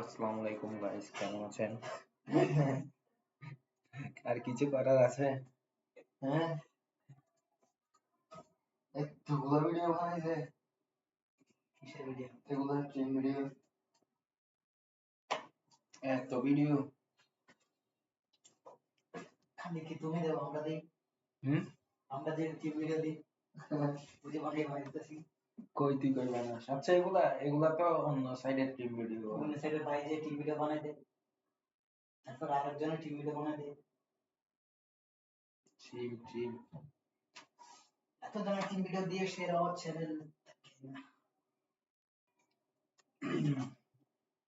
আসসালামু আলাইকুম গাইস, কেমন আছেন? আর কিছু করার আছে? হ্যাঁ, এতগুলো ভিডিও বানাইছে। কিসের ভিডিও? এগুলো ট্রেন ভিডিও। এত ভিডিও খালি কি তুমি দেবো? আমরা দিই। আমরা যে ট্রেন ভিডিও দিই বুঝে বানিয়ে বানাইতেছি। কই তুই কই বানাস? আচ্ছা, এগুলা তো অন্য সাইডের টিম ভিডিও। অন্য সাইডের ভাই যে টিম ভিডিও বানাই দেয়, তারপর আরেকজনের টিম ভিডিও বানাই দেয়। টিম এত জনের টিম ভিডিও দিয়ে সেরা চ্যানেল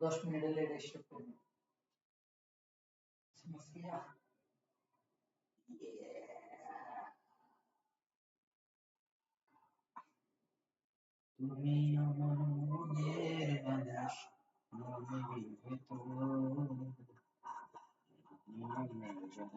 10 মিনিটের লেট স্টপ করবে। সমস্যা তুমি আমার মনের মানুষ, মনের ভেতর মনে জান।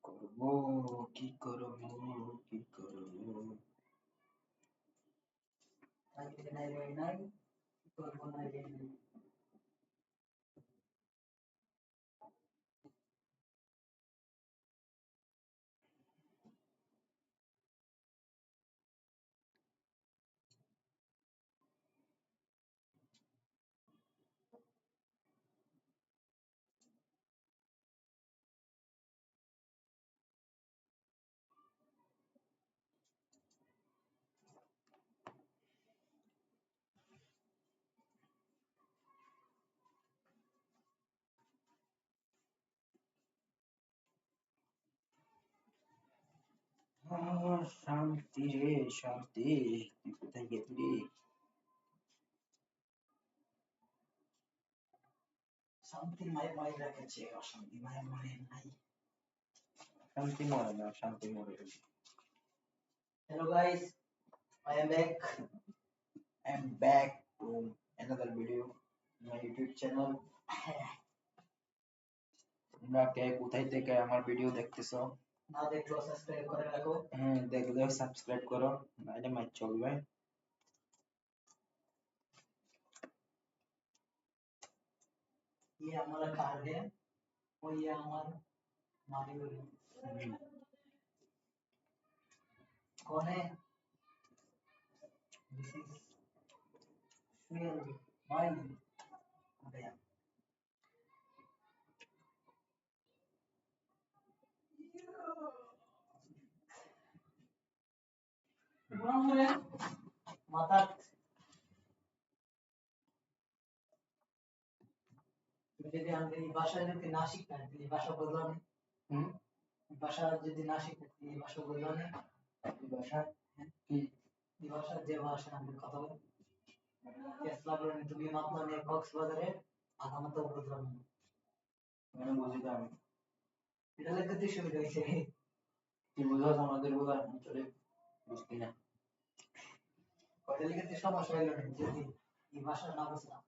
করবো কি করবো কি করবো, নাই করবো না রে। শান্তি রে শান্তি, তুই কোথায় গেলি রে? শান্তি মায়ের মায়ের রেখেছে, অশান্তি মায়ের মায়ের নাই। শান্তি মরে না, শান্তি মরে গেছে। Hello guys, I am back. I am back to another video on my YouTube channel. তোমরা কে কোথায় থেকে আমার ভিডিও দেখতেছো? না দেখলেও সাবস্ক্রাইব করে রাখো। হ্যাঁ, দেখলেও সাবস্ক্রাইব করো, নাইলে মাইর চলবে। ये हमारा कार है और ये हमारा मालिक है। कौन है? This is Shmuel. Why? गया। माता যদি আমাদের এই ভাষা যদি না শিখতাম, এই ভাষা বললো না। ভাষা যদি না শিখতাম, এই ভাষা বললো না। এই ভাষা কি? এই ভাষা যে ভাষা আমাদের কথা বলে। কেসলা করে তুমি মাত্র নিয়ে কক্সবাজারে আগামত বুঝলাম না। মানে বুঝিতে আমি। এটা লিখতে সুবিধা হয়েছে। কি বুঝাস আমাদের বলা অঞ্চলে বুঝতি না। কয়টা লিখতে সমস্যা হইল না যদি এই ভাষা না বুঝতাম।